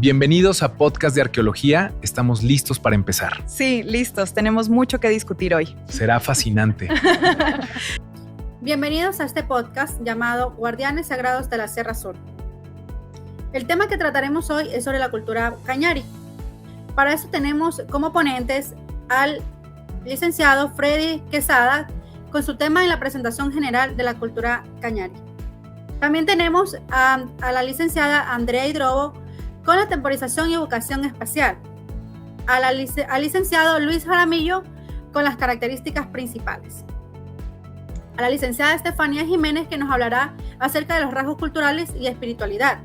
Bienvenidos a Podcast de Arqueología. Estamos listos para empezar. Sí, listos. Tenemos mucho que discutir hoy. Será fascinante. Bienvenidos a este podcast llamado Guardianes Sagrados de la Sierra Sur. El tema que trataremos hoy es sobre la cultura cañari. Para eso tenemos como ponentes al licenciado Freddy Quesada con su tema en la presentación general de la cultura cañari. También tenemos a la licenciada Andrea Hidrobo con la temporización y evocación espacial, al licenciado Luis Jaramillo con las características principales, a la licenciada Estefanía Jiménez que nos hablará acerca de los rasgos culturales y espiritualidad.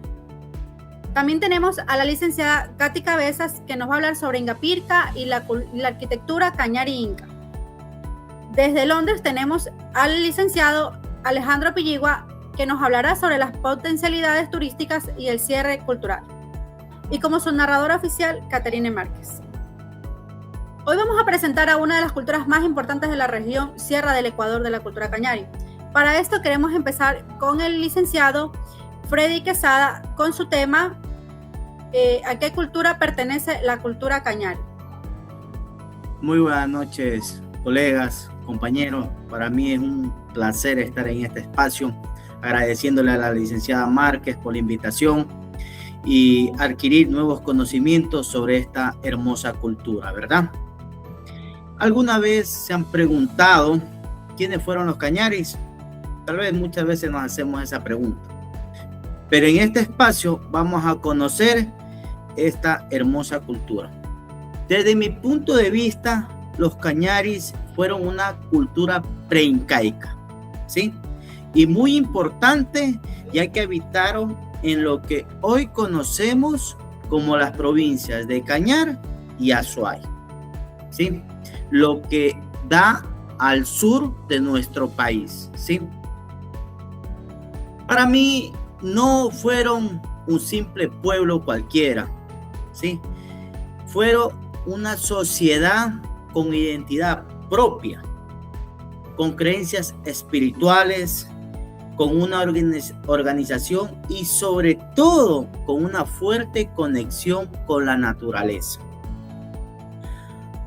También tenemos a la licenciada Katy Cabezas que nos va a hablar sobre Ingapirca y la arquitectura cañari inca. Desde Londres tenemos al licenciado Alejandro Pilligua que nos hablará sobre las potencialidades turísticas y el cierre cultural. Y como su narradora oficial, Caterine Márquez. Hoy vamos a presentar a una de las culturas más importantes de la región Sierra del Ecuador de la cultura cañari. Para esto queremos empezar con el licenciado Freddy Quesada con su tema ¿a qué cultura pertenece la cultura cañari? Muy buenas noches, colegas, compañeros. Para mí es un placer estar en este espacio, agradeciéndole a la licenciada Márquez por la invitación y adquirir nuevos conocimientos sobre esta hermosa cultura, ¿verdad? ¿Alguna vez se han preguntado quiénes fueron los cañaris? Tal vez muchas veces nos hacemos esa pregunta. Pero en este espacio vamos a conocer esta hermosa cultura. Desde mi punto de vista, los cañaris fueron una cultura preincaica, ¿sí? Y muy importante, ya que habitaron en lo que hoy conocemos como las provincias de Cañar y Azuay, ¿sí? Lo que da al sur de nuestro país, ¿sí? Para mí no fueron un simple pueblo cualquiera, ¿sí? Fueron una sociedad con identidad propia, con creencias espirituales, con una organización y sobre todo con una fuerte conexión con la naturaleza.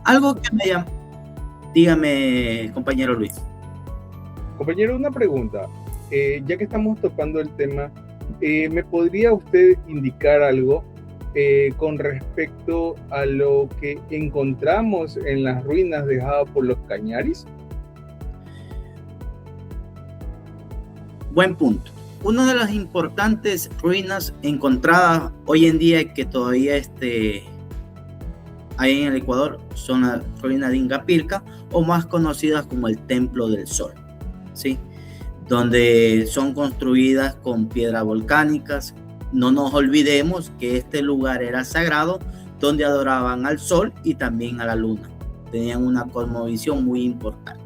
Algo que me llama... Dígame, compañero Luis. Compañero, una pregunta. Ya que estamos tocando el tema, ¿me podría usted indicar algo con respecto a lo que encontramos en las ruinas dejadas por los cañaris? Buen punto. Una de las importantes ruinas encontradas hoy en día que todavía hay en el Ecuador son las ruinas de Ingapirca, o más conocidas como el Templo del Sol, ¿sí? Donde son construidas con piedras volcánicas. No nos olvidemos que este lugar era sagrado, donde adoraban al sol y también a la luna. Tenían una cosmovisión muy importante.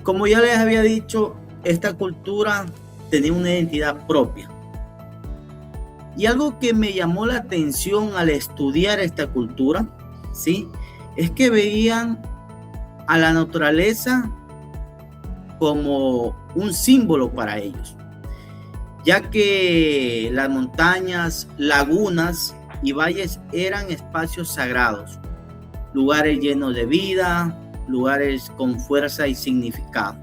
Como ya les había dicho, esta cultura tenía una identidad propia. Y algo que me llamó la atención al estudiar esta cultura, ¿sí? Es que veían a la naturaleza como un símbolo para ellos, ya que las montañas, lagunas y valles eran espacios sagrados, lugares llenos de vida, lugares con fuerza y significado.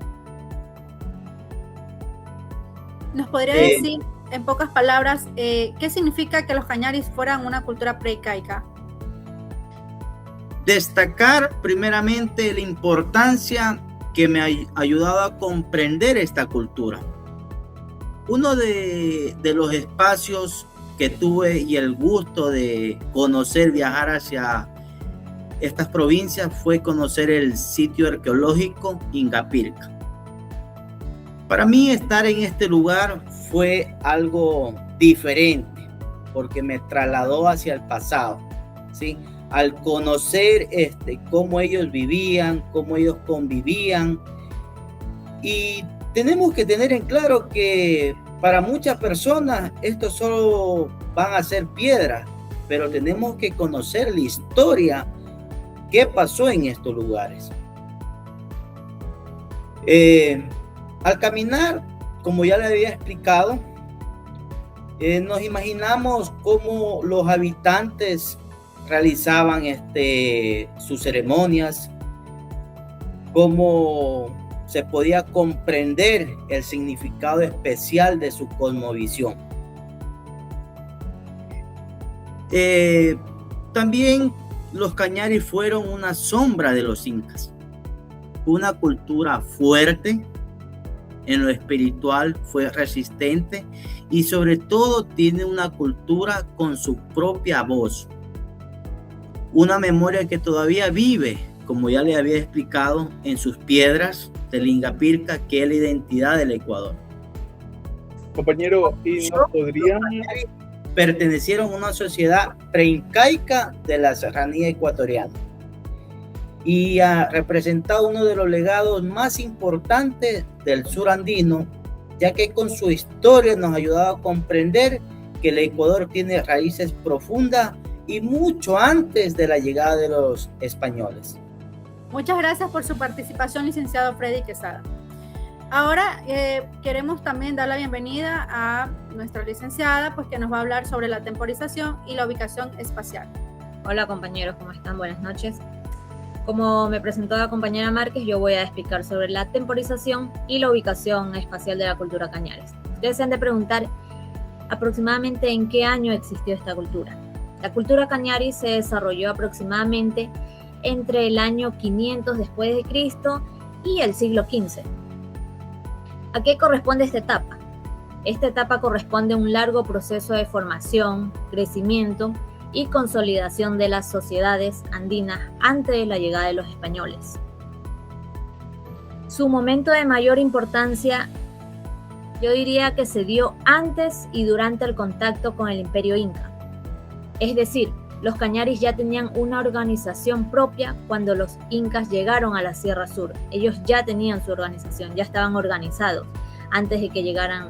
¿Nos podría decir, en pocas palabras, qué significa que los cañaris fueran una cultura preincaica? Destacar primeramente la importancia que me ha ayudado a comprender esta cultura. Uno de los espacios que tuve y el gusto de conocer, viajar hacia estas provincias, fue conocer el sitio arqueológico Ingapirca. Para mí estar en este lugar fue algo diferente, porque me trasladó hacia el pasado, ¿sí? Al conocer cómo ellos vivían, cómo ellos convivían. Y tenemos que tener en claro que para muchas personas esto solo van a ser piedras, pero tenemos que conocer la historia, qué pasó en estos lugares. Al caminar, como ya le había explicado, Nos imaginamos cómo los habitantes realizaban sus ceremonias, cómo se podía comprender el significado especial de su cosmovisión. También los cañaris fueron una sombra de los incas, una cultura fuerte en lo espiritual, fue resistente y sobre todo tiene una cultura con su propia voz, una memoria que todavía vive, como ya le había explicado, en sus piedras del Ingapirca, que es la identidad del Ecuador. Compañero, ¿y nos podrían...? Pertenecieron a una sociedad preincaica de la serranía ecuatoriana y ha representado uno de los legados más importantes del sur andino, ya que con su historia nos ha ayudado a comprender que el Ecuador tiene raíces profundas y mucho antes de la llegada de los españoles. Muchas gracias por su participación, licenciado Freddy Quesada. Ahora queremos también dar la bienvenida a nuestra licenciada, pues que nos va a hablar sobre la temporización y la ubicación espacial. Hola compañeros, ¿cómo están? Buenas noches. Como me presentó la compañera Márquez, yo voy a explicar sobre la temporización y la ubicación espacial de la cultura cañaris. Ustedes se han de preguntar aproximadamente en qué año existió esta cultura. La cultura cañaris se desarrolló aproximadamente entre el año 500 después de Cristo y el siglo XV. ¿A qué corresponde esta etapa? Esta etapa corresponde a un largo proceso de formación, crecimiento y consolidación de las sociedades andinas antes de la llegada de los españoles. Su momento de mayor importancia, yo diría que se dio antes y durante el contacto con el Imperio Inca. Es decir, los cañaris ya tenían una organización propia cuando los incas llegaron a la Sierra Sur. Ellos ya tenían su organización, ya estaban organizados antes de que llegaran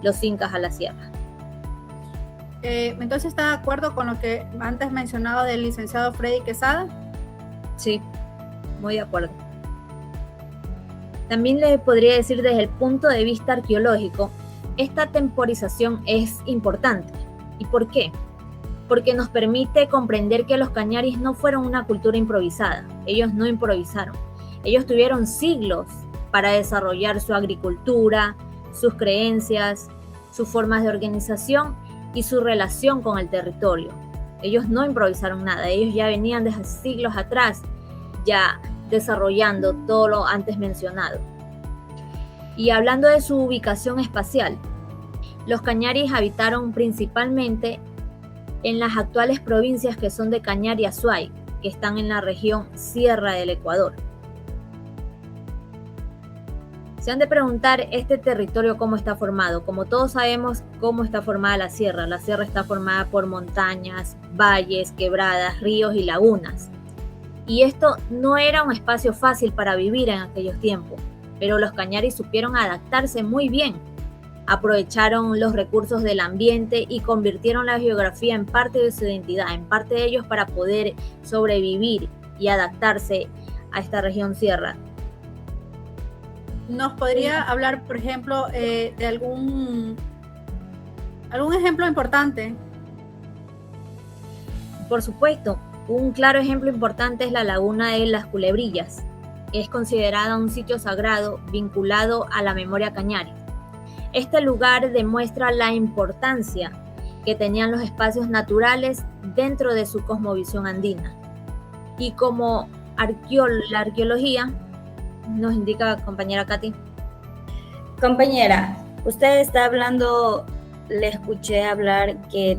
los incas a la sierra. Entonces, ¿está de acuerdo con lo que antes mencionado del licenciado Freddy Quesada? Sí, muy de acuerdo. También les podría decir desde el punto de vista arqueológico, esta temporización es importante. ¿Y por qué? Porque nos permite comprender que los cañaris no fueron una cultura improvisada. Ellos no improvisaron. Ellos tuvieron siglos para desarrollar su agricultura, sus creencias, sus formas de organización y su relación con el territorio. Ellos no improvisaron nada. Ellos ya venían desde siglos atrás ya desarrollando todo lo antes mencionado. Y hablando de su ubicación espacial, los cañaris habitaron principalmente en las actuales provincias que son de Cañar y Azuay, que están en la región Sierra del Ecuador. Se han de preguntar este territorio cómo está formado. Como todos sabemos cómo está formada la sierra. La sierra está formada por montañas, valles, quebradas, ríos y lagunas. Y esto no era un espacio fácil para vivir en aquellos tiempos, pero los cañaris supieron adaptarse muy bien. Aprovecharon los recursos del ambiente y convirtieron la geografía en parte de su identidad, en parte de ellos para poder sobrevivir y adaptarse a esta región sierra. ¿Nos podría hablar, por ejemplo, de algún ejemplo importante? Por supuesto, un claro ejemplo importante es la laguna de las Culebrillas, que es considerada un sitio sagrado vinculado a la memoria cañari. Este lugar demuestra la importancia que tenían los espacios naturales dentro de su cosmovisión andina. Y como la arqueología nos indica, compañera Katy. Compañera, usted está hablando, le escuché hablar que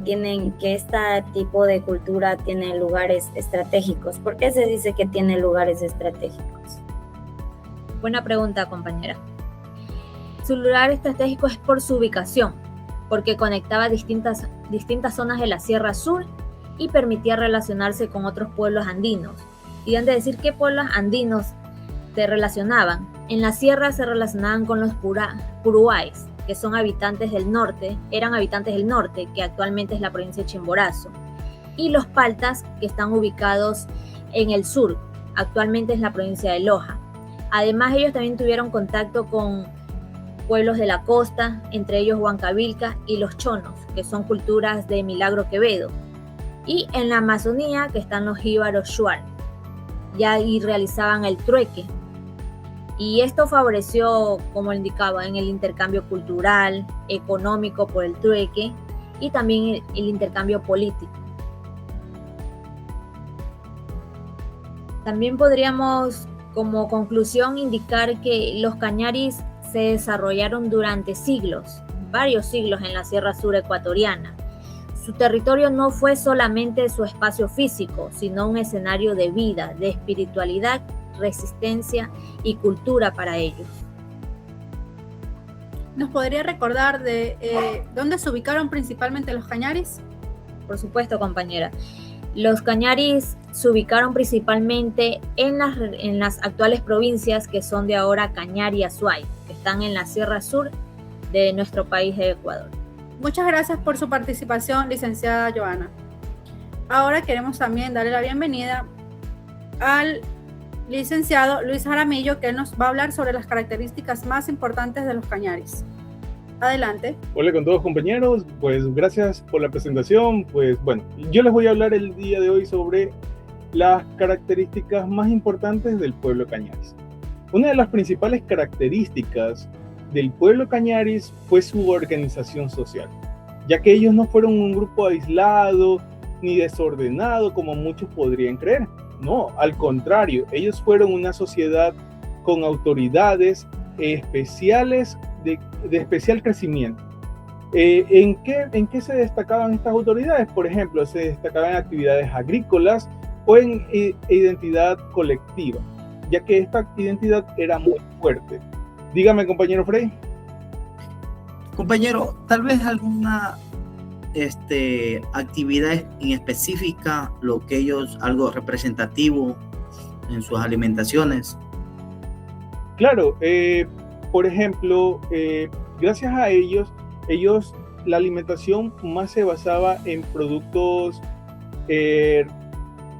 este tipo de cultura tiene lugares estratégicos. ¿Por qué se dice que tiene lugares estratégicos? Buena pregunta, compañera. Su lugar estratégico es por su ubicación, porque conectaba distintas zonas de la Sierra Sur y permitía relacionarse con otros pueblos andinos. Y han de decir qué pueblos andinos se relacionaban. En la sierra se relacionaban con los puruáes, que son habitantes del norte, que actualmente es la provincia de Chimborazo, y los paltas, que están ubicados en el sur, actualmente es la provincia de Loja. Además, ellos también tuvieron contacto con pueblos de la costa, entre ellos Huancavilca y los Chonos, que son culturas de Milagro Quevedo. Y en la Amazonía, que están los jíbaros Shuar, ya ahí realizaban el trueque. Y esto favoreció, como indicaba, en el intercambio cultural, económico por el trueque y también el intercambio político. También podríamos, como conclusión, indicar que los cañaris se desarrollaron durante siglos, varios siglos en la Sierra Sur ecuatoriana. Su territorio no fue solamente su espacio físico, sino un escenario de vida, de espiritualidad, resistencia y cultura para ellos. ¿Nos podría recordar de dónde se ubicaron principalmente los cañaris? Por supuesto, compañera. Los cañaris se ubicaron principalmente en las actuales provincias que son de ahora Cañar y Azuay, que están en la Sierra Sur de nuestro país de Ecuador. Muchas gracias por su participación, licenciada Joana. Ahora queremos también darle la bienvenida al licenciado Luis Jaramillo, que nos va a hablar sobre las características más importantes de los cañaris. Adelante. Hola con todos, compañeros, pues gracias por la presentación. Pues bueno, yo les voy a hablar el día de hoy sobre las características más importantes del pueblo cañaris. Una de las principales características del pueblo cañaris fue su organización social, ya que ellos no fueron un grupo aislado ni desordenado como muchos podrían creer. No, al contrario, ellos fueron una sociedad con autoridades especiales de especial crecimiento. ¿En qué se destacaban estas autoridades? Por ejemplo, se destacaban en actividades agrícolas o en identidad colectiva, ya que esta identidad era muy fuerte. Dígame, compañero Frey. Compañero, tal vez alguna actividad en específica, algo representativo en sus alimentaciones. Claro, por ejemplo, gracias a ellos, la alimentación más se basaba en productos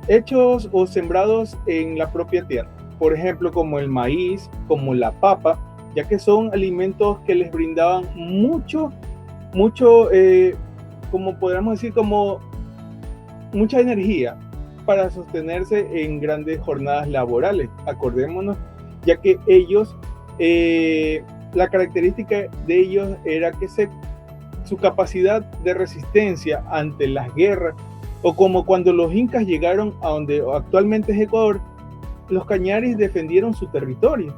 hechos o sembrados en la propia tierra. Por ejemplo, como el maíz, como la papa, ya que son alimentos que les brindaban mucho, como podríamos decir, como mucha energía para sostenerse en grandes jornadas laborales. Acordémonos, ya que ellos, la característica de ellos era que su capacidad de resistencia ante las guerras, o como cuando los incas llegaron a donde actualmente es Ecuador, los cañaris defendieron su territorio.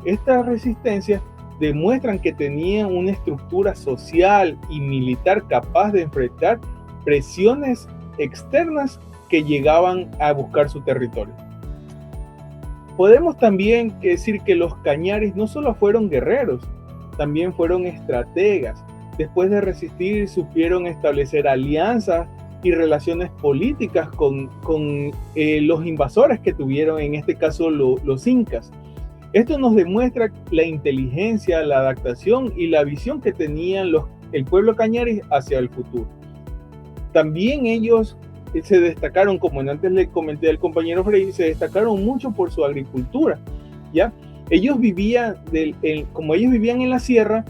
Estas resistencias demuestran que tenían una estructura social y militar capaz de enfrentar presiones externas que llegaban a buscar su territorio. Podemos también decir que los cañaris no solo fueron guerreros, también fueron estrategas. Después de resistir, supieron establecer alianzas y relaciones políticas con los invasores que tuvieron, en este caso los incas. Esto nos demuestra la inteligencia, la adaptación y la visión que tenían el pueblo cañaris hacia el futuro. También ellos se destacaron, como antes le comenté al compañero Frey, se destacaron mucho por su agricultura, ¿ya? Ellos vivían, como ellos vivían en la sierra,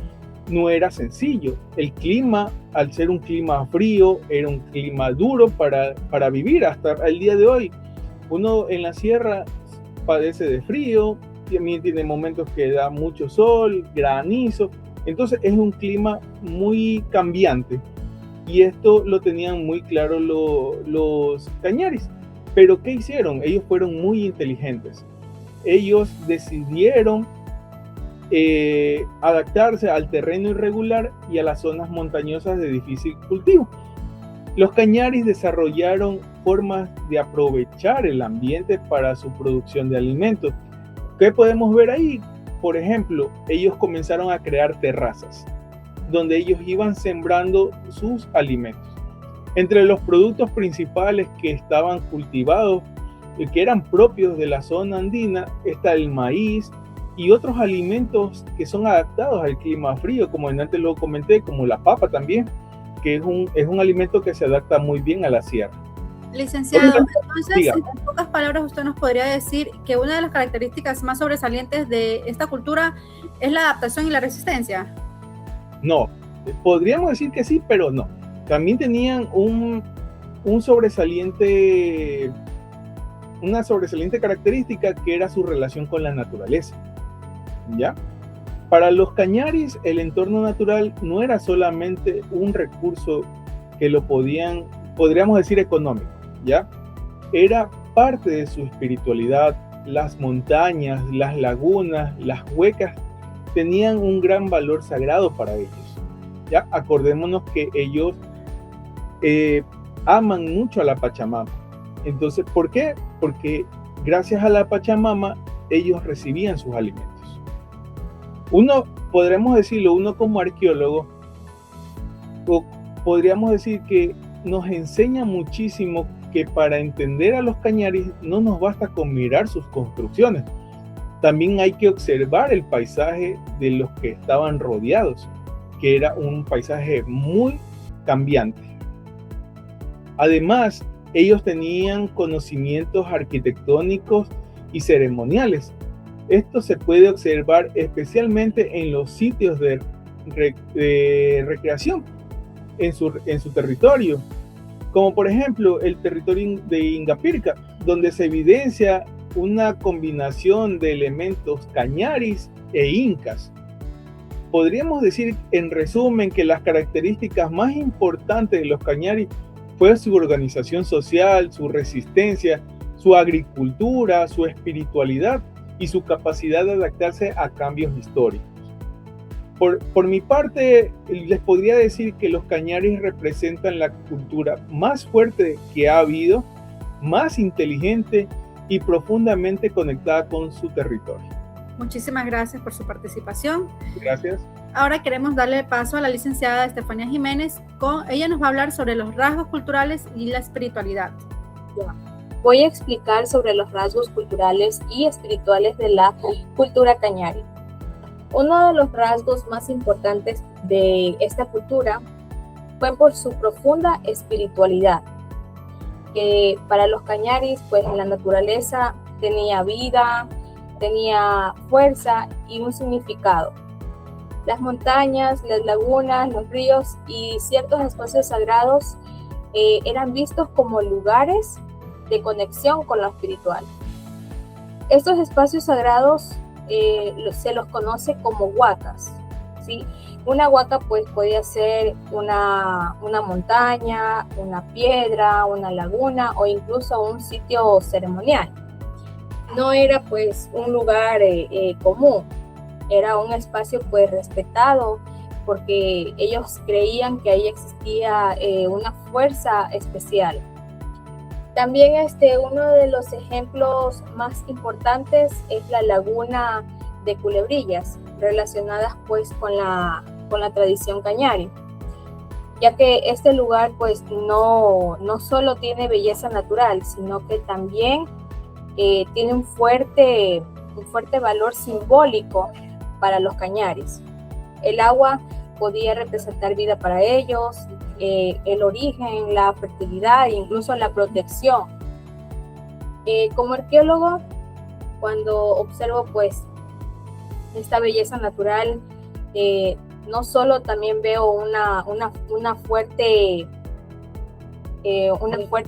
no era sencillo. El clima, al ser un clima frío, era un clima duro para vivir hasta el día de hoy. Uno en la sierra padece de frío, también tiene momentos que da mucho sol, granizo, entonces es un clima muy cambiante. Y esto lo tenían muy claro los cañaris. Pero ¿qué hicieron? Ellos fueron muy inteligentes. Ellos decidieron adaptarse al terreno irregular y a las zonas montañosas de difícil cultivo. Los cañaris desarrollaron formas de aprovechar el ambiente para su producción de alimentos. ¿Qué podemos ver ahí? Por ejemplo, ellos comenzaron a crear terrazas, donde ellos iban sembrando sus alimentos. Entre los productos principales que estaban cultivados y que eran propios de la zona andina, está el maíz y otros alimentos que son adaptados al clima frío, como antes lo comenté, como la papa también, que es un alimento que se adapta muy bien a la sierra. Licenciado, entonces, Diga. en pocas palabras, usted nos podría decir que una de las características más sobresalientes de esta cultura es la adaptación y la resistencia. No, podríamos decir que sí, pero no. También tenían una sobresaliente característica que era su relación con la naturaleza. ¿Ya? Para los cañaris, el entorno natural no era solamente un recurso que podríamos decir económico, ¿ya? Era parte de su espiritualidad. Las montañas, las lagunas, las huecas tenían un gran valor sagrado para ellos, ¿ya? Acordémonos que ellos aman mucho a la Pachamama. Entonces, ¿por qué? Porque gracias a la Pachamama ellos recibían sus alimentos. Podríamos decirlo, uno como arqueólogo, podríamos decir que nos enseña muchísimo que para entender a los cañaris no nos basta con mirar sus construcciones. También hay que observar el paisaje de los que estaban rodeados, que era un paisaje muy cambiante. Además, ellos tenían conocimientos arquitectónicos y ceremoniales. Esto se puede observar especialmente en los sitios de recreación en su territorio, como por ejemplo el territorio de Ingapirca, donde se evidencia una combinación de elementos cañaris e incas. Podríamos decir en resumen que las características más importantes de los cañaris fue su organización social, su resistencia, su agricultura, su espiritualidad y su capacidad de adaptarse a cambios históricos. Por mi parte, les podría decir que los cañaris representan la cultura más fuerte que ha habido, más inteligente y profundamente conectada con su territorio. Muchísimas gracias por su participación. Gracias. Ahora queremos darle paso a la licenciada Estefanía Jiménez. Ella nos va a hablar sobre los rasgos culturales y la espiritualidad. Voy a explicar sobre los rasgos culturales y espirituales de la cultura cañari. Uno de los rasgos más importantes de esta cultura fue por su profunda espiritualidad, que para los cañaris, pues la naturaleza tenía vida, tenía fuerza y un significado. Las montañas, las lagunas, los ríos y ciertos espacios sagrados eran vistos como lugares de conexión con lo espiritual. Estos espacios sagrados se los conoce como huacas, ¿sí? Una huaca pues podía ser una montaña, una piedra, una laguna o incluso un sitio ceremonial. No era pues un lugar común, era un espacio pues respetado porque ellos creían que ahí existía una fuerza especial. También uno de los ejemplos más importantes es la laguna de Culebrillas, relacionadas pues con la tradición cañari, ya que este lugar pues no solo tiene belleza natural, sino que también tiene un fuerte valor simbólico para los cañaris. El agua podía representar vida para ellos, el origen, la fertilidad e incluso la protección. Como arqueólogo, cuando observo pues esta belleza natural, no solo también veo una fuerte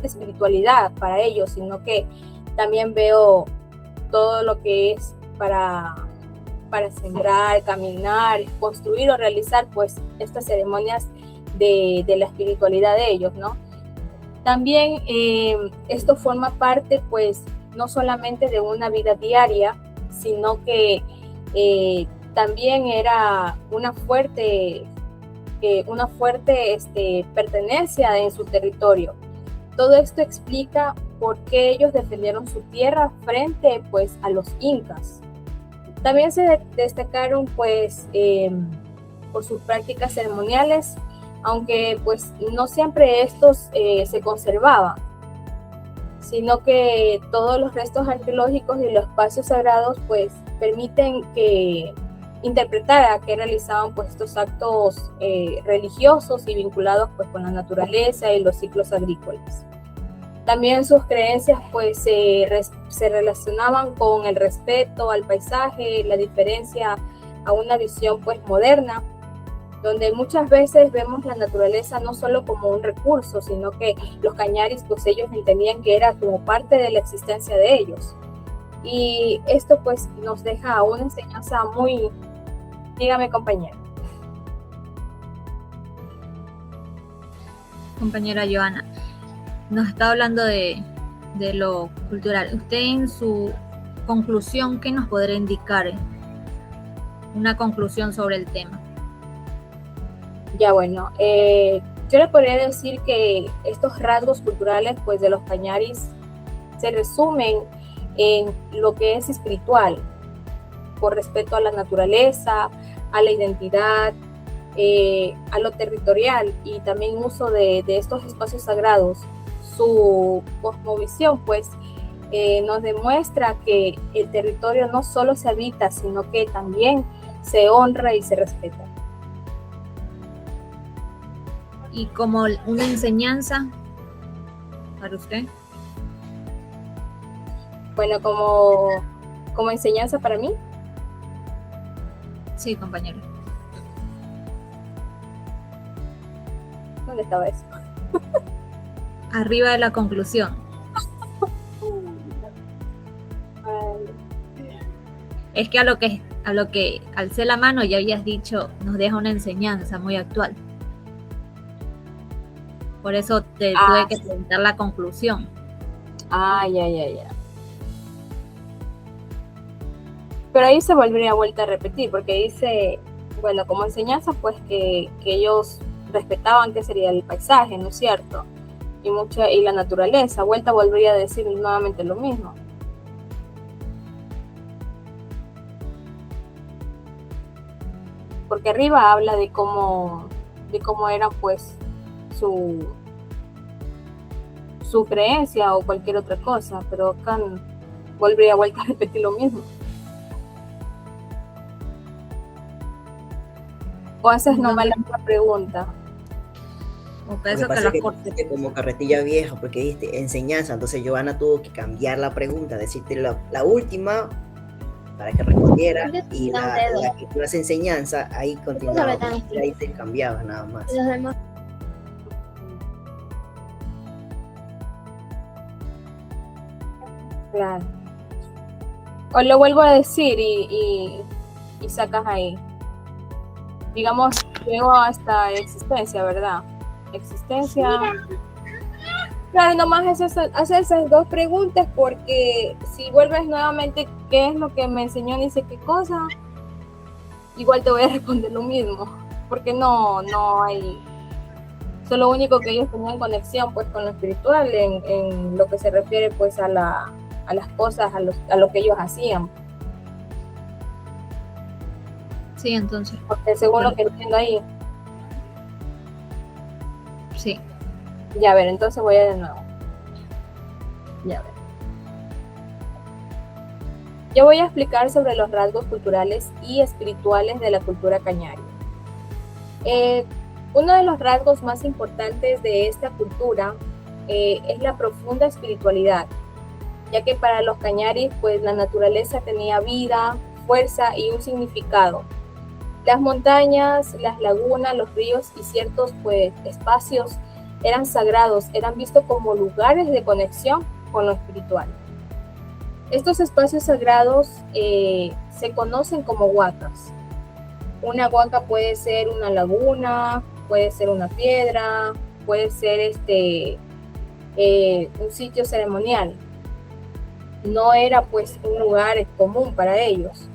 espiritualidad para ellos, sino que también veo todo lo que es para sembrar, caminar, construir o realizar pues estas ceremonias de la espiritualidad de ellos, ¿no? También esto forma parte pues no solamente de una vida diaria, sino que también era una fuerte pertenencia en su territorio. Todo esto explica por qué ellos defendieron su tierra frente pues a los incas. También se destacaron pues por sus prácticas ceremoniales, aunque pues no siempre estos se conservaban, sino que todos los restos arqueológicos y los espacios sagrados pues permiten que interpretar que realizaban pues estos actos religiosos y vinculados pues con la naturaleza y los ciclos agrícolas. También sus creencias pues se relacionaban con el respeto al paisaje, la diferencia a una visión pues moderna, donde muchas veces vemos la naturaleza no solo como un recurso, sino que los cañaris pues ellos entendían que era como parte de la existencia de ellos. Y esto pues nos deja una enseñanza muy... Dígame, compañero. Compañera Joana, nos está hablando de lo cultural. Usted en su conclusión, ¿qué nos podría indicar? Una conclusión sobre el tema. Ya bueno, yo le podría decir que estos rasgos culturales pues de los cañaris se resumen en lo que es espiritual, por respeto a la naturaleza, a la identidad, a lo territorial y también uso de estos espacios sagrados. Su cosmovisión pues nos demuestra que el territorio no solo se habita, sino que también se honra y se respeta. Y como una enseñanza para usted. Bueno, como enseñanza para mí. Sí, compañero. ¿Dónde estaba eso? Arriba de la conclusión. Es que a lo que alcé la mano ya habías dicho, nos deja una enseñanza muy actual. Por eso te tuve que preguntar la conclusión. Ya. Pero ahí se volvería vuelta a repetir, porque dice, bueno, como enseñanza, pues que ellos respetaban que sería el paisaje, ¿no es cierto? Y la naturaleza. Vuelta volvería a decir nuevamente lo mismo. Porque arriba habla de cómo era pues su creencia o cualquier otra cosa, pero acá volvería vuelta a repetir lo mismo. O haces nomás la misma pregunta. O que eso que como carretilla vieja, porque dijiste enseñanza, entonces Joana tuvo que cambiar la pregunta, decirte la última para que respondiera y la que tú haces enseñanza, ahí continuaba, ahí te cambiaba nada más. Claro. O lo vuelvo a decir y sacas ahí. Digamos, llego hasta existencia, ¿verdad? Existencia. Claro, nomás hacer esas dos preguntas, porque si vuelves nuevamente qué es lo que me enseñó ni sé qué cosa, igual te voy a responder lo mismo, porque no hay. Lo único que ellos tenían conexión pues con lo espiritual en lo que se refiere pues a las cosas, a lo que ellos hacían. Sí, entonces. Porque según lo que entiendo ahí. Sí. Ya, a ver, entonces voy a de nuevo. Ya, a ver. Yo voy a explicar sobre los rasgos culturales y espirituales de la cultura cañari. Uno de los rasgos más importantes de esta cultura es la profunda espiritualidad, ya que para los cañaris, pues la naturaleza tenía vida, fuerza y un significado. Las montañas, las lagunas, los ríos y ciertos pues espacios eran sagrados, eran vistos como lugares de conexión con lo espiritual. Estos espacios sagrados se conocen como huacas. Una huaca puede ser una laguna, puede ser una piedra, puede ser un sitio ceremonial. No era pues un lugar común para ellos.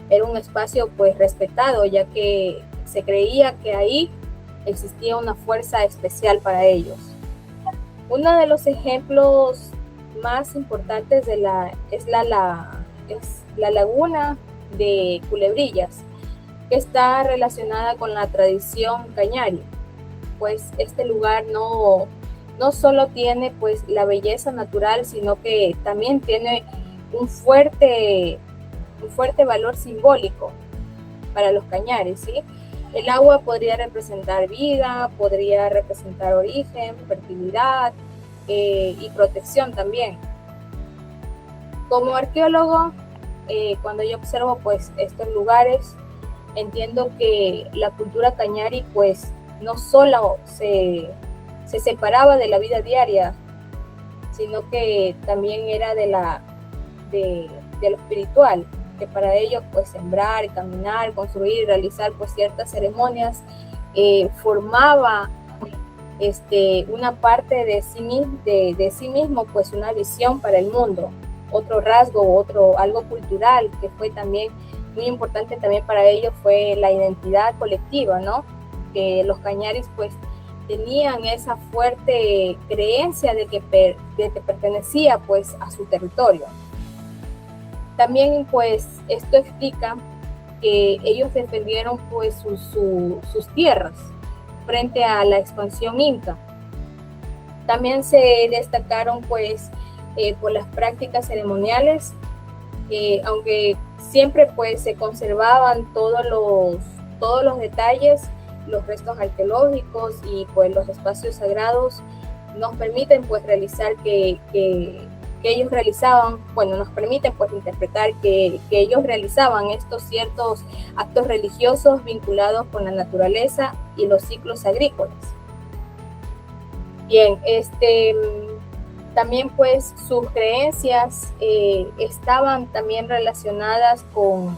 Era un espacio pues respetado, ya que se creía que ahí existía una fuerza especial para ellos. Uno de los ejemplos más importantes es la laguna de Culebrillas, que está relacionada con la tradición cañari, pues este lugar no solo tiene pues la belleza natural, sino que también tiene un fuerte valor simbólico para los cañaris, ¿sí? El agua podría representar vida, podría representar origen, fertilidad, y protección también. Como arqueólogo, cuando yo observo pues estos lugares, entiendo que la cultura cañari pues no solo se separaba de la vida diaria, sino que también era de lo espiritual, que para ellos pues sembrar, caminar, construir, realizar pues ciertas ceremonias formaba una parte de sí mismo, pues una visión para el mundo, otro rasgo, algo cultural que fue también muy importante también para ellos fue la identidad colectiva, ¿no? Que los cañaris pues tenían esa fuerte creencia de que pertenecía pues a su territorio. También pues esto explica que ellos defendieron pues sus tierras frente a la expansión inca. También se destacaron pues por las prácticas ceremoniales, aunque siempre pues se conservaban todos los detalles, los restos arqueológicos y pues los espacios sagrados nos permiten pues realizar que ellos realizaban, nos permiten pues interpretar que ellos realizaban estos ciertos actos religiosos vinculados con la naturaleza y los ciclos agrícolas. Bien, también pues sus creencias estaban también relacionadas con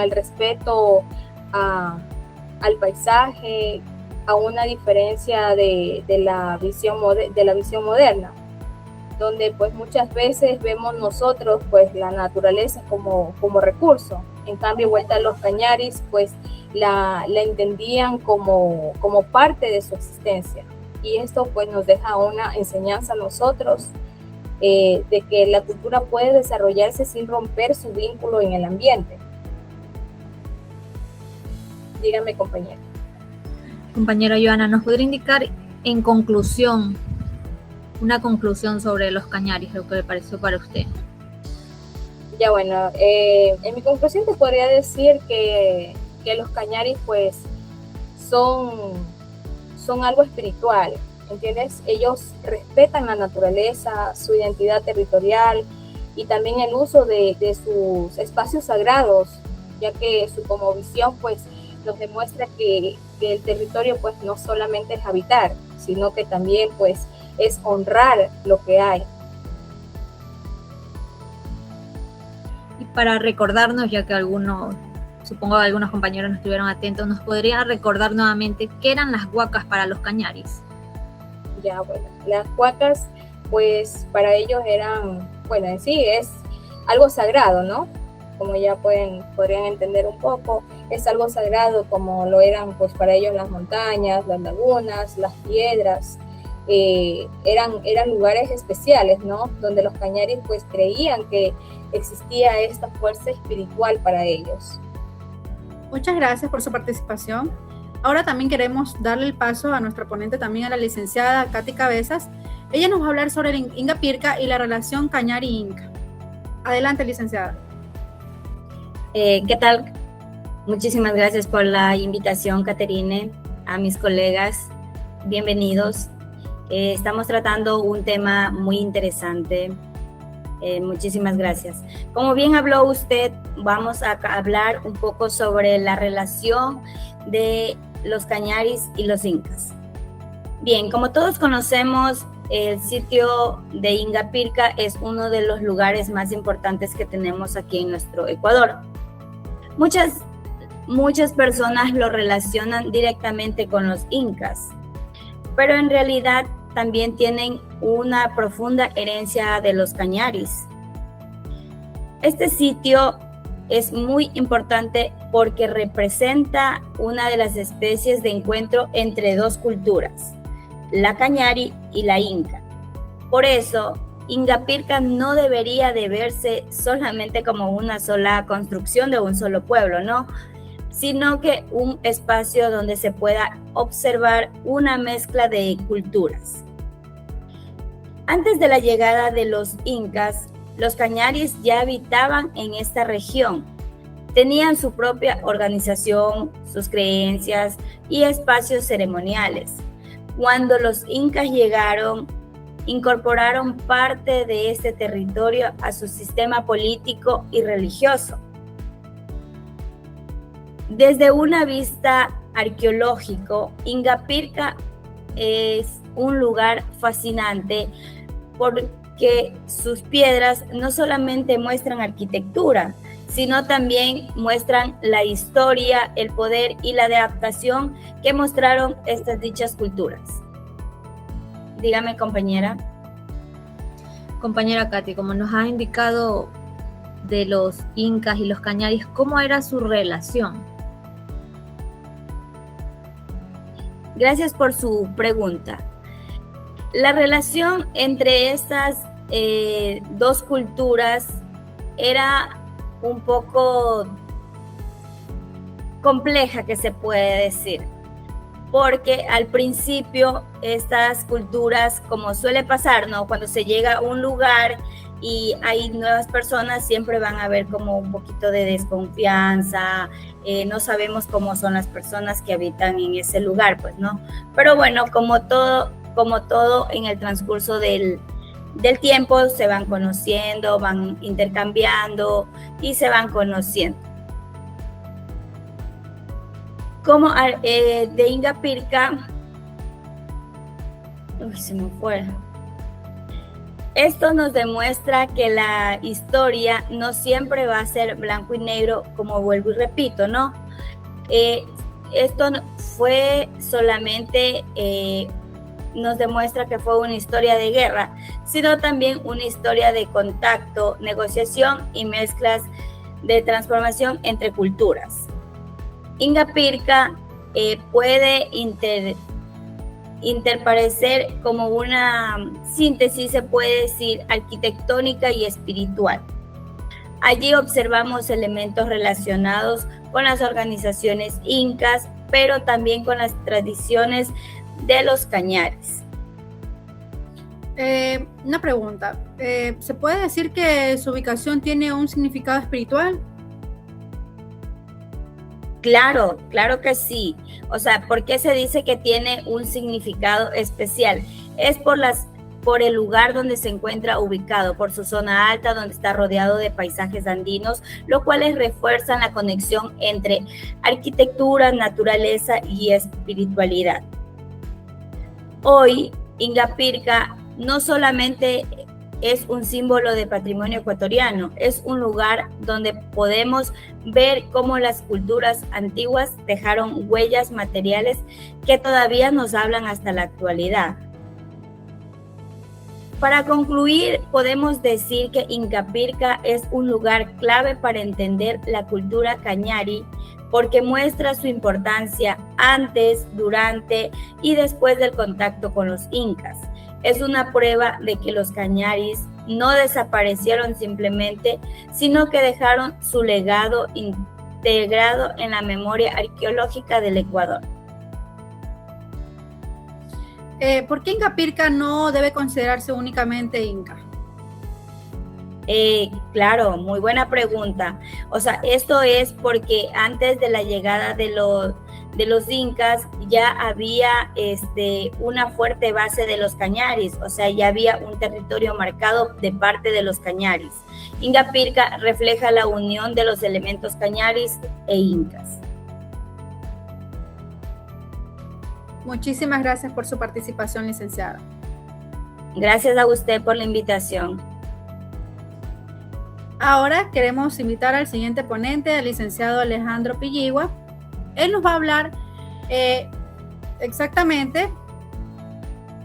el respeto al paisaje, a una diferencia de la visión moderna, donde pues muchas veces vemos nosotros pues la naturaleza como recurso. En cambio, vuelta a los cañaris pues la entendían como parte de su existencia. Y esto pues nos deja una enseñanza a nosotros de que la cultura puede desarrollarse sin romper su vínculo en el ambiente. Dígame, compañera. Compañera Joana, ¿nos podría indicar en conclusión, una conclusión sobre los cañaris, lo que le pareció para usted? Ya bueno, en mi conclusión te podría decir que los cañaris pues son algo espiritual, ¿entiendes? Ellos respetan la naturaleza, su identidad territorial y también el uso de sus espacios sagrados, ya que su cosmovisión pues nos demuestra que el territorio pues no solamente es habitar, sino que también pues es honrar lo que hay. Y para recordarnos, ya que supongo que algunos compañeros no estuvieron atentos, ¿nos podría recordar nuevamente qué eran las huacas para los cañaris? Ya, bueno, las huacas pues para ellos eran, en sí es algo sagrado, ¿no? Como ya podrían entender un poco, es algo sagrado como lo eran pues para ellos las montañas, las lagunas, las piedras. Eran lugares especiales, ¿no? Donde los cañaris pues creían que existía esta fuerza espiritual para ellos. Muchas gracias por su participación. Ahora también queremos darle el paso a nuestra ponente, también a la licenciada Katy Cabezas. Ella nos va a hablar sobre el Inga Pirca y la relación cañari-inca. Adelante, licenciada. ¿Qué tal? Muchísimas gracias por la invitación, Caterine, a mis colegas. Bienvenidos. Estamos tratando un tema muy interesante. Muchísimas gracias. Como bien habló usted, vamos a hablar un poco sobre la relación de los cañaris y los incas. Bien, como todos conocemos, el sitio de Inga Pirca es uno de los lugares más importantes que tenemos aquí en nuestro Ecuador. Muchas personas lo relacionan directamente con los incas, pero en realidad también tienen una profunda herencia de los cañaris. Este sitio es muy importante porque representa una de las especies de encuentro entre dos culturas, la cañari y la inca. Por eso, Inga Pirca no debería de verse solamente como una sola construcción de un solo pueblo, ¿no? Sino que un espacio donde se pueda observar una mezcla de culturas. Antes de la llegada de los incas, los cañaris ya habitaban en esta región. Tenían su propia organización, sus creencias y espacios ceremoniales. Cuando los incas llegaron, incorporaron parte de este territorio a su sistema político y religioso. Desde una vista arqueológico, Ingapirca es un lugar fascinante porque sus piedras no solamente muestran arquitectura, sino también muestran la historia, el poder y la adaptación que mostraron estas dichas culturas. Dígame, compañera. Compañera Katy, como nos ha indicado de los incas y los cañaris, ¿cómo era su relación? Gracias por su pregunta. La relación entre estas dos culturas era un poco compleja, que se puede decir, porque al principio estas culturas, como suele pasar, ¿no? Cuando se llega a un lugar y hay nuevas personas, siempre van a haber como un poquito de desconfianza, no sabemos cómo son las personas que habitan en ese lugar, pues, ¿no? Pero bueno, como todo en el transcurso del tiempo, se van conociendo, van intercambiando y se van conociendo. Como de Ingapirca, se me fue. Esto nos demuestra que la historia no siempre va a ser blanco y negro, como vuelvo y repito, ¿no? Esto fue solamente, nos demuestra que fue una historia de guerra, sino también una historia de contacto, negociación y mezclas de transformación entre culturas. Ingapirca puede interparecer como una síntesis, se puede decir, arquitectónica y espiritual. Allí observamos elementos relacionados con las organizaciones incas, pero también con las tradiciones de los cañaris. Una pregunta, ¿se puede decir que su ubicación tiene un significado espiritual? Claro, claro que sí. O sea, ¿por qué se dice que tiene un significado especial? Es por el lugar donde se encuentra ubicado, por su zona alta, donde está rodeado de paisajes andinos, lo cual refuerzan la conexión entre arquitectura, naturaleza y espiritualidad. Hoy, Ingapirca no solamente es un símbolo de patrimonio ecuatoriano, es un lugar donde podemos ver cómo las culturas antiguas dejaron huellas materiales que todavía nos hablan hasta la actualidad. Para concluir, podemos decir que Ingapirca es un lugar clave para entender la cultura cañari, porque muestra su importancia antes, durante y después del contacto con los incas. Es una prueba de que los cañaris no desaparecieron simplemente, sino que dejaron su legado integrado en la memoria arqueológica del Ecuador. ¿Por qué Ingapirca no debe considerarse únicamente inca? Claro, muy buena pregunta. O sea, esto es porque antes de la llegada de los incas ya había una fuerte base de los cañaris, o sea, ya había un territorio marcado de parte de los cañaris. Ingapirca refleja la unión de los elementos cañaris e incas. Muchísimas gracias por su participación, licenciada. Gracias a usted por la invitación. Ahora queremos invitar al siguiente ponente, al licenciado Alejandro Pilligua. Él nos va a hablar exactamente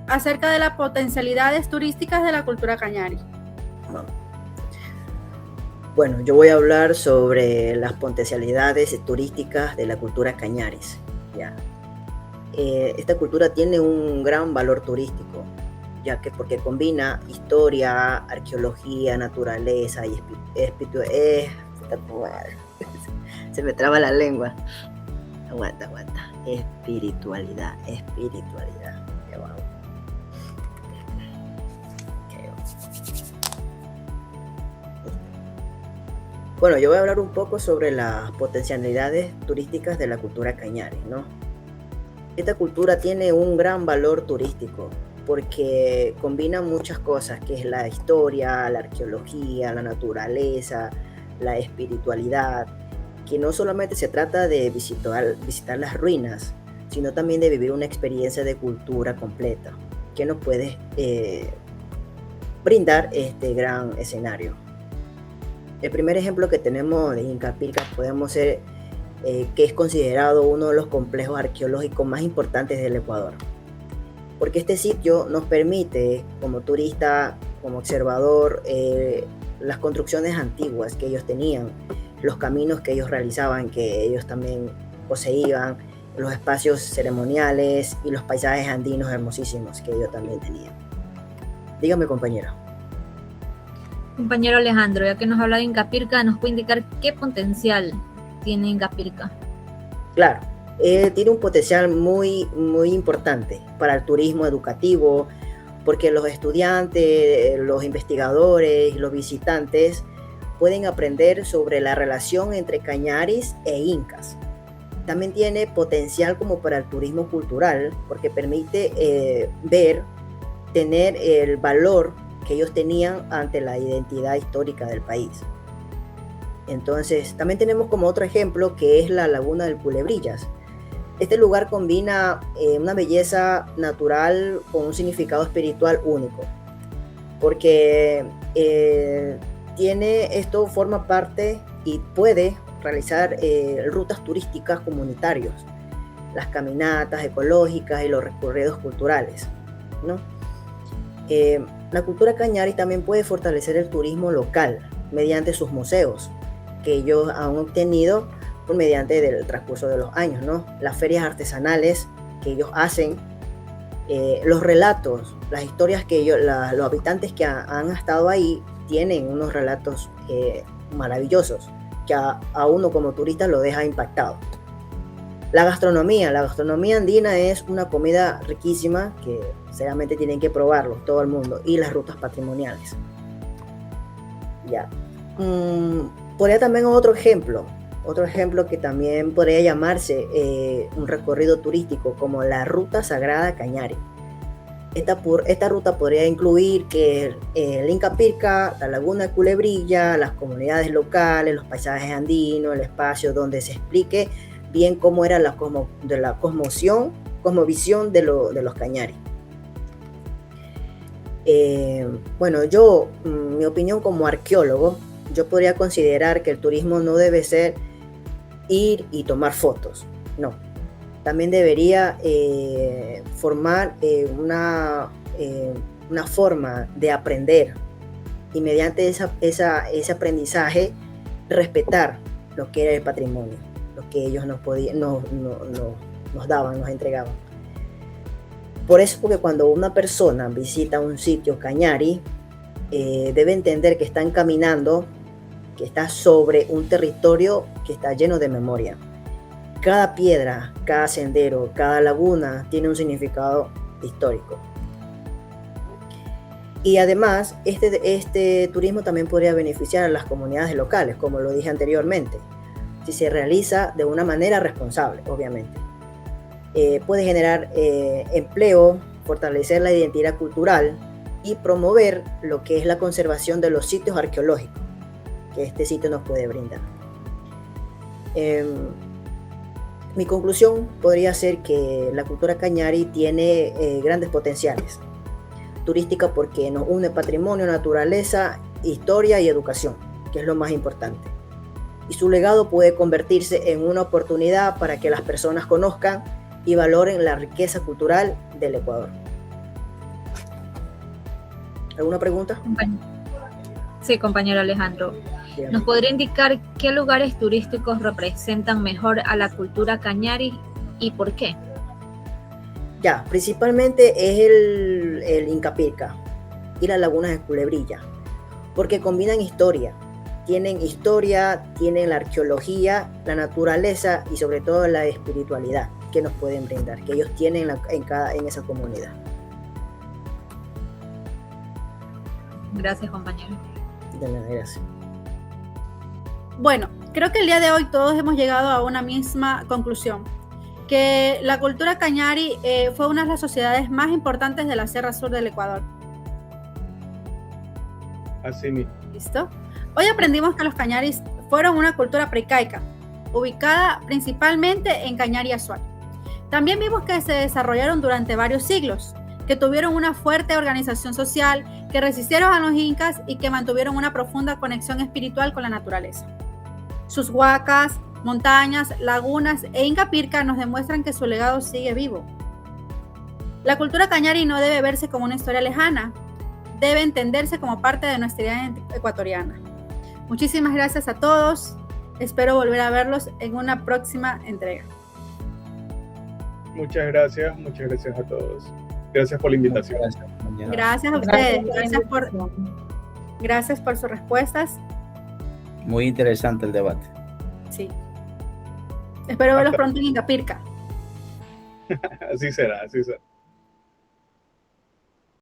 acerca de las potencialidades turísticas de la cultura cañari. Bueno, yo voy a hablar sobre las potencialidades turísticas de la cultura cañaris. Ya. Esta cultura tiene un gran valor turístico, ya que porque combina historia, arqueología, naturaleza y se me traba la lengua. Aguanta. Espiritualidad. Qué guau. Bueno, yo voy a hablar un poco sobre las potencialidades turísticas de la cultura cañari, ¿no? Esta cultura tiene un gran valor turístico porque combina muchas cosas, que es la historia, la arqueología, la naturaleza, la espiritualidad, que no solamente se trata de visitar las ruinas, sino también de vivir una experiencia de cultura completa, que nos puede brindar este gran escenario. El primer ejemplo que tenemos de Inca Pilca podemos ser que es considerado uno de los complejos arqueológicos más importantes del Ecuador, porque este sitio nos permite, como turista, como observador, las construcciones antiguas que ellos tenían, los caminos que ellos realizaban, que ellos también poseían, los espacios ceremoniales y los paisajes andinos hermosísimos que ellos también tenían. Dígame, compañero. Compañero Alejandro, ya que nos habla de Inca Pilca, ¿nos puede indicar qué potencial tiene Inca Pilca? Claro, tiene un potencial muy, muy importante para el turismo educativo, porque los estudiantes, los investigadores y los visitantes pueden aprender sobre la relación entre cañaris e incas. También tiene potencial como para el turismo cultural, porque permite tener el valor que ellos tenían ante la identidad histórica del país. Entonces, también tenemos como otro ejemplo que es la Laguna del Culebrillas. Este lugar combina una belleza natural con un significado espiritual único, porque esto forma parte y puede realizar rutas turísticas comunitarias, las caminatas ecológicas y los recorridos culturales, ¿no? La cultura cañari también puede fortalecer el turismo local mediante sus museos, que ellos han obtenido mediante el transcurso de los años, ¿no? Las ferias artesanales que ellos hacen, los relatos, las historias que los habitantes que han estado ahí tienen unos relatos maravillosos que a uno como turista lo deja impactado. La gastronomía andina es una comida riquísima que seriamente tienen que probarlo todo el mundo, y las rutas patrimoniales. Ya. Podría también otro ejemplo que también podría llamarse un recorrido turístico como la Ruta Sagrada Cañari. Esta ruta podría incluir que el Inca Pilca, la Laguna de Culebrilla, las comunidades locales, los paisajes andinos, el espacio donde se explique bien cómo era la cosmovisión de los cañari. Bueno, mi opinión como arqueólogo, yo podría considerar que el turismo no debe ser ir y tomar fotos, no. También debería formar una forma de aprender, y mediante ese aprendizaje respetar lo que era el patrimonio, lo que ellos nos daban, nos entregaban. Por eso, porque cuando una persona visita un sitio cañari, debe entender que están caminando, que está sobre un territorio que está lleno de memoria. Cada piedra, cada sendero, cada laguna tiene un significado histórico. Y además, este turismo también podría beneficiar a las comunidades locales, como lo dije anteriormente, si se realiza de una manera responsable, obviamente. Puede generar empleo, fortalecer la identidad cultural y promover lo que es la conservación de los sitios arqueológicos que este sitio nos puede brindar. Mi conclusión podría ser que la cultura cañari tiene grandes potenciales turística, porque nos une patrimonio, naturaleza, historia y educación, que es lo más importante. Y su legado puede convertirse en una oportunidad para que las personas conozcan y valoren la riqueza cultural del Ecuador. ¿Alguna pregunta? Sí, compañero Alejandro. ¿Nos podría indicar qué lugares turísticos representan mejor a la cultura cañari y por qué? Ya, principalmente es el Inca Pilca y las lagunas de Culebrilla, porque combinan tienen la arqueología, la naturaleza y sobre todo la espiritualidad que nos pueden brindar, que ellos tienen en esa comunidad. Gracias, compañero. De nada, gracias. Bueno, creo que el día de hoy todos hemos llegado a una misma conclusión. que la cultura cañari fue una de las sociedades más importantes de la Sierra Sur del Ecuador. Así mismo. ¿Listo? Hoy aprendimos que los cañaris fueron una cultura precaica, ubicada principalmente en Cañari Azuay. También vimos que se desarrollaron durante varios siglos, que tuvieron una fuerte organización social, que resistieron a los incas y que mantuvieron una profunda conexión espiritual con la naturaleza. Sus huacas, montañas, lagunas e Inca Pirca nos demuestran que su legado sigue vivo. La cultura cañari no debe verse como una historia lejana, debe entenderse como parte de nuestra identidad ecuatoriana. Muchísimas gracias a todos. Espero volver a verlos en una próxima entrega. Muchas gracias a todos. Gracias por la invitación. Gracias a ustedes. Gracias por sus respuestas. Muy interesante el debate. Sí. Espero verlos pronto en Inca Pirca. Así será, así será.